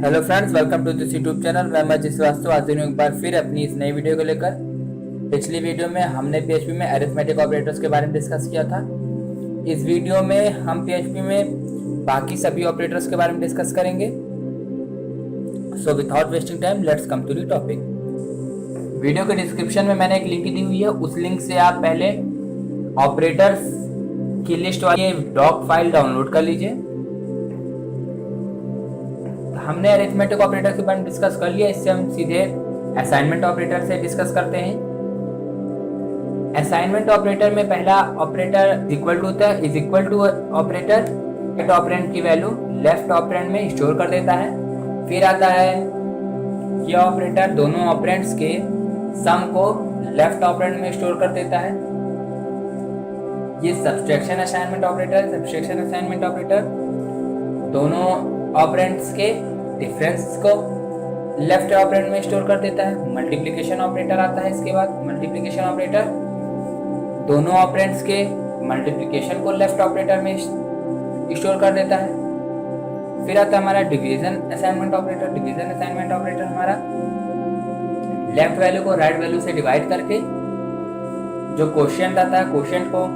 Hello friends, welcome to this YouTube channel. मैं अजय श्रीवास्तव आज एक बार फिर अपनी इस नई वीडियो को लेकर। पिछली वीडियो में हमने पीएचपी में अरिथमेटिक ऑपरेटर्स के बारे में डिस्कस किया था। इस वीडियो में हम पीएचपी में बाकी सभी ऑपरेटर्स के बारे में डिस्कस करेंगे। So without wasting time let's come to the topic. Video के डिस्क्रिप्शन में मैंने एक लिंक दी हुई है, उस लिंक से आप पहले ऑपरेटर्स की लिस्ट वाली डॉक फाइल डाउनलोड कर लीजिए। हमने अरिथमेटिक ऑपरेटर के बारे में डिस्कस कर लिया, इससे हम सीधे असाइनमेंट ऑपरेटर से डिस्कस करते हैं। असाइनमेंट ऑपरेटर में पहला ऑपरेटर इक्वल टू होता है। Is equal to operator right operand की वैल्यू लेफ्ट ऑपरेंड में स्टोर कर देता है। फिर आता है यह ऑपरेटर दोनों ऑपरेंड्स के सम को लेफ्ट ऑपरेंड में स्टोर कर देता है। ये subtraction assignment operator. Subtraction assignment operator दोनों ऑपरेंड्स के डिफरेंस को लेफ्ट ऑपरेंड में स्टोर कर देता है। मल्टीप्लिकेशन ऑपरेटर आता है इसके बाद। मल्टीप्लिकेशन ऑपरेटर दोनों ऑपरेंड्स के मल्टीप्लिकेशन को लेफ्ट ऑपरेटर में स्टोर कर देता है। फिर आता है हमारा division assignment operator. Division assignment operator हमारा लेफ्ट वैल्यू को राइट वैल्यू से डिवाइड करके जो कोशेंट आता है कोशेंट को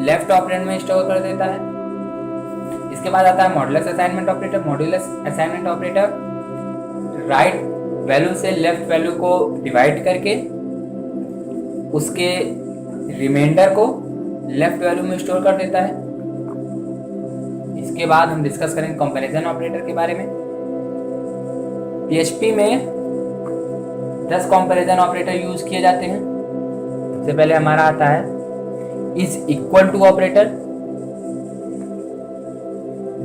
लेफ्ट ऑपरेंड में स्टोर कर देता है। इसके बाद आता है modulus assignment operator. Modulus assignment operator right value से लेफ्ट वैल्यू को डिवाइड करके उसके रिमाइंडर को लेफ्ट वैल्यू में स्टोर कर देता है। इसके बाद हम डिस्कस करेंगे कंपैरिजन ऑपरेटर के बारे में। पीएचपी में 10 कंपैरिजन ऑपरेटर यूज किए जाते हैं। सबसे पहले हमारा आता है is equal to operator.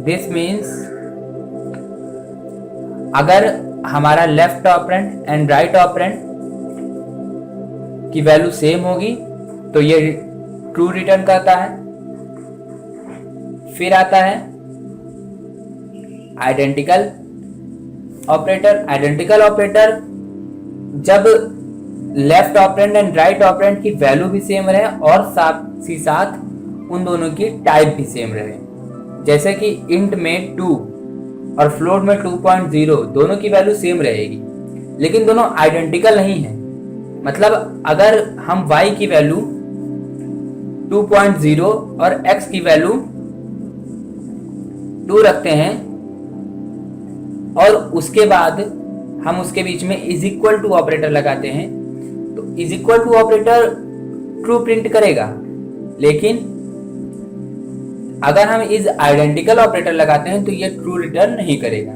This means अगर हमारा left operand and right operand की वैल्यू सेम होगी तो ये ट्रू रिटर्न करता है। फिर आता है आइडेंटिकल ऑपरेटर। आइडेंटिकल ऑपरेटर जब left operand and right operand की वैल्यू भी सेम रहे और साथ ही साथ उन दोनों की टाइप भी सेम रहे। जैसे कि इंट में 2 और फ्लोट में 2.0 दोनों की वैल्यू सेम रहेगी, लेकिन दोनों आइडेंटिकल नहीं है। मतलब अगर हम y की वैल्यू 2.0 और x की वैल्यू 2 रखते हैं और उसके बाद हम उसके बीच में इज इक्वल टू ऑपरेटर लगाते हैं तो is equal to operator true print करेगा, लेकिन अगर हम इज आइडेंटिकल ऑपरेटर लगाते हैं तो ये ट्रू रिटर्न नहीं करेगा।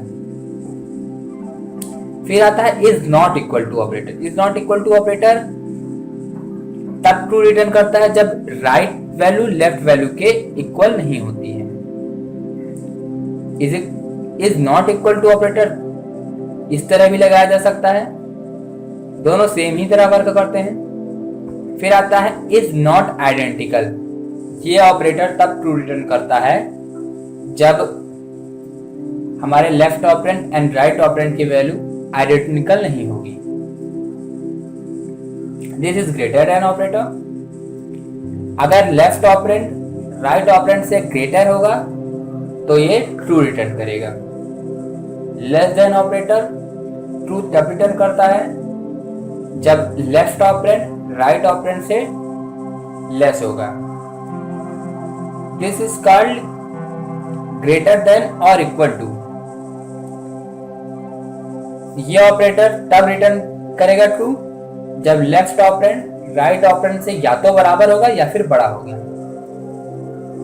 फिर आता है is not equal to operator. Is not equal to operator तब ट्रू रिटर्न करता है जब राइट वैल्यू लेफ्ट वैल्यू के इक्वल नहीं होती है। Is not equal to operator इस तरह भी लगाया जा सकता है, दोनों सेम ही तरह वर्क करते हैं। फिर आता है इज नॉट आइडेंटिकल। ये ऑपरेटर तब ट्रू रिटर्न करता है जब हमारे left operand and right operand की वैल्यू आइडेंटिकल नहीं होगी। This is greater than operator. अगर लेफ्ट ऑपरेंड राइट ऑपरेंड से ग्रेटर होगा तो ये ट्रू रिटर्न करेगा। लेस देन ऑपरेटर ट्रू तब रिटर्न करता है जब लेफ्ट ऑपरेंड राइट ऑपरेंड से लेस होगा। This is called greater than और इक्वल टू। यह ऑपरेटर तब रिटर्न करेगा ट्रू जब लेफ्ट ऑपरेंड राइट ऑपरेंड से या तो बराबर होगा या फिर बड़ा होगा।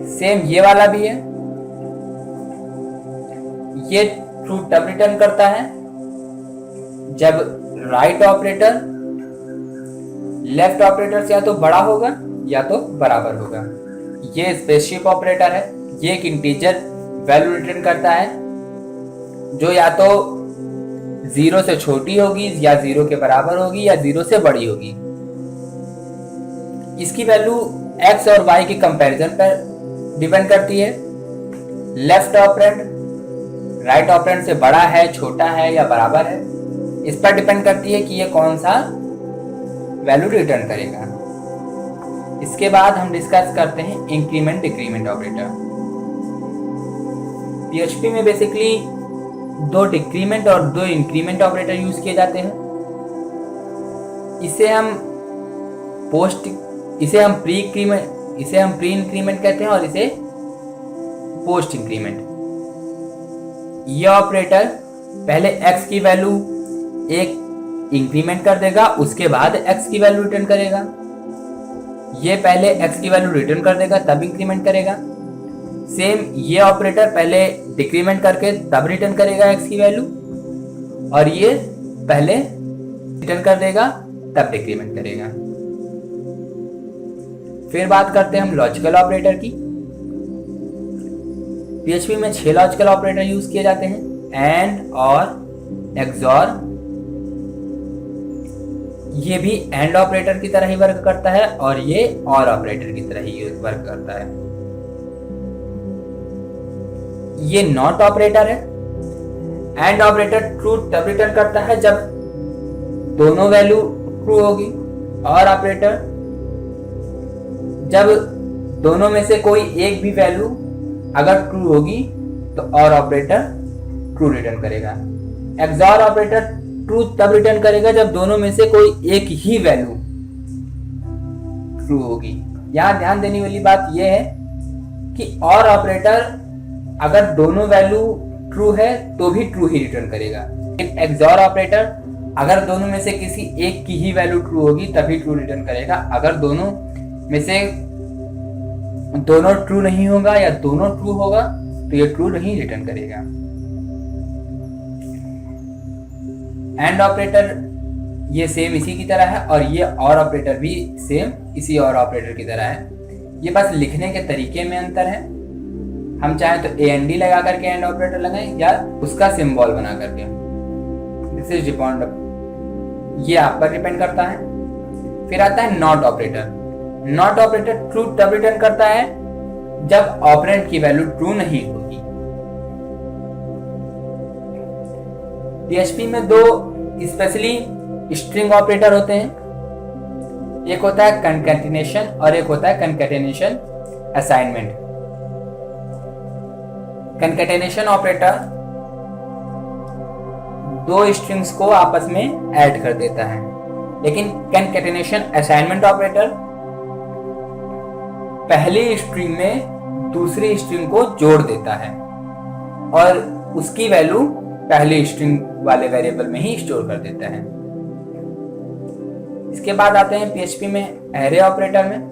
सेम ये वाला भी है। ये ट्रू तब रिटर्न करता है जब राइट ऑपरेटर लेफ्ट ऑपरेटर से या तो बड़ा होगा या तो बराबर होगा। ये स्पेसशिप ऑपरेटर है। ये एक इंटीजर वैल्यू रिटर्न करता है जो या तो 0 से छोटी होगी या 0 के बराबर होगी या 0 से बड़ी होगी। इसकी वैल्यू x और y के कंपैरिजन पर डिपेंड करती है। लेफ्ट ऑपरेंड राइट ऑपरेंड से बड़ा है, छोटा है या बराबर है, इस पर डिपेंड करती है कि ये कौन सा वैल्यू रिटर्न करेगा। इसके बाद हम डिस्कस करते हैं इंक्रीमेंट डिक्रीमेंट ऑपरेटर। पीएचपी में बेसिकली दो डिक्रीमेंट और दो इंक्रीमेंट ऑपरेटर यूज किए जाते हैं। इसे हम प्री इंक्रीमेंट कहते हैं और इसे पोस्ट इंक्रीमेंट। ये ऑपरेटर पहले x की वैल्यू एक इंक्रीमेंट कर देगा, उसके बाद x की वैल्यू रिटर्न करेगा। ये पहले x की वैल्यू रिटर्न कर देगा तब इंक्रीमेंट करेगा। सेम ये ऑपरेटर पहले डिक्रीमेंट करके तब रिटर्न करेगा x की वैल्यू, और ये पहले रिटर्न कर देगा तब डिक्रीमेंट करेगा। फिर बात करते हैं हम लॉजिकल ऑपरेटर की। PHP में 6 लॉजिकल ऑपरेटर यूज किए जाते हैं। एंड, और, एक्सॉर। ये भी एंड ऑपरेटर की तरह ही वर्क करता है और ये और ऑपरेटर की तरह ही वर्क करता है। ये नॉट ऑपरेटर है। एंड ऑपरेटर ट्रू तब रिटर्न करता है जब दोनों वैल्यू ट्रू होगी। और ऑपरेटर जब दोनों में से कोई एक भी वैल्यू अगर ट्रू होगी तो और ऑपरेटर ट्रू रिटर्न करेगा। एक्सॉर ऑपरेटर ट्रू तब रिटर्न करेगा जब दोनों में से कोई एक ही वैल्यू ट्रू होगी। यहां ध्यान देने वाली बात यह है कि और ऑपरेटर अगर दोनों वैल्यू ट्रू है तो भी ट्रू ही रिटर्न करेगा। एक्सॉर ऑपरेटर अगर दोनों में से किसी एक की ही वैल्यू ट्रू होगी तभी ट्रू रिटर्न करेगा। अगर दोनों में से दोनों ट्रू नहीं होगा या दोनों ट्रू होगा तो ये ट्रू नहीं रिटर्न करेगा। एंड ऑपरेटर ये सेम इसी की तरह है और ये और ऑपरेटर भी सेम इसी और ऑपरेटर की तरह है। ये बस लिखने के तरीके में अंतर है। हम चाहे तो AND लगा करके एंड ऑपरेटर लगाएं या उसका सिंबल बना करके। दिस इज डिपेंड, ये आप पर डिपेंड करता है। फिर आता है not operator. Not operator true तब रिटर्न करता है जब ऑपरेंड की वैल्यू ट्रू नहीं होगी। PHP में दो स्पेशली स्ट्रिंग ऑपरेटर होते हैं। एक होता है कंकैटिनेशन और एक होता है कंकैटिनेशन असाइनमेंट। कंकैटिनेशन ऑपरेटर दो स्ट्रिंग्स को आपस में ऐड कर देता है, लेकिन कंकैटिनेशन असाइनमेंट ऑपरेटर पहली स्ट्रिंग में दूसरी स्ट्रिंग को जोड़ देता है और उसकी वैल्यू पहली स्ट्रिंग वाले वेरिएबल में ही स्टोर कर देता है। इसके बाद आते हैं PHP में एरे ऑपरेटर में।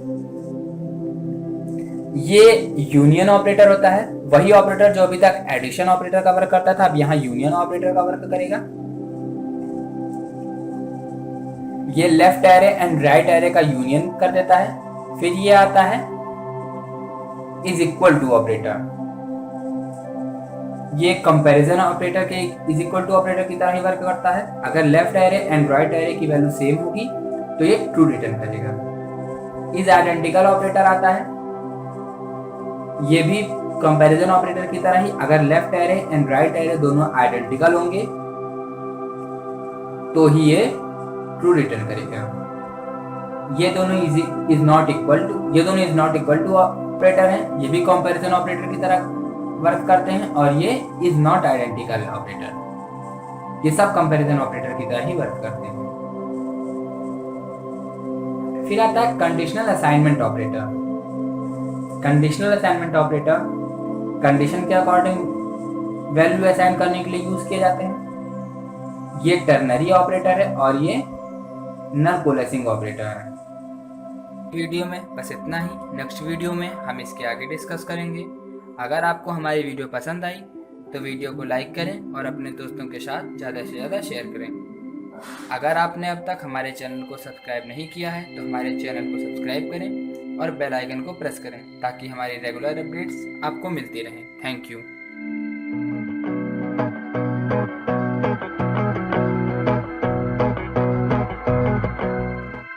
ये यूनियन ऑपरेटर होता है, वही ऑपरेटर जो अभी तक एडिशन ऑपरेटर का वर्क करता था, अब यहाँ यूनियन ऑपरेटर का वर्क करेगा। ये left array and right array का यूनियन कर देता है। फिर ये आता है इज इक्वल टू ऑपरेटर। ये कंपैरिजन ऑपरेटर के इज इक्वल टू ऑपरेटर की तरह ही वर्क करता है। अगर left array and right array की वैल्यू सेम होगी तो ये ट्रू रिटर्न करेगा। इज आइडेंटिकल ऑपरेटर आता है। ये भी कंपैरिजन ऑपरेटर की तरह ही, अगर left array and right array दोनों आइडेंटिकल होंगे तो ही ये ट्रू रिटर्न करेगा। ये दोनों is not equal to operator हैं। ये भी कंपैरिजन ऑपरेटर की तरह वर्क करते हैं और ये इज नॉट आइडेंटिकल ऑपरेटर, ये सब कंपैरिजन ऑपरेटर की तरह ही वर्क करते हैं। फिर आता है conditional assignment operator. Conditional assignment operator condition के अकॉर्डिंग वैल्यू असाइन करने के लिए यूज किए जाते हैं। ये टर्नरी ऑपरेटर है और ये नल कोलेसिंग ऑपरेटर है। वीडियो में बस इतना ही। नेक्स्ट वीडियो में हम इसके आगे डिस्कस करेंगे। अगर आपको हमारी वीडियो पसंद आई तो वीडियो को लाइक करें और अपने दोस्तों के साथ ज़्यादा से ज़्यादा शेयर करें। अगर आपने अब तक हमारे चैनल को सब्सक्राइब नहीं किया है तो हमारे चैनल को सब्सक्राइब करें और बेल आइकन को प्रेस करें ताकि हमारी रेगुलर अपडेट्स आपको मिलती रहें। Thank you.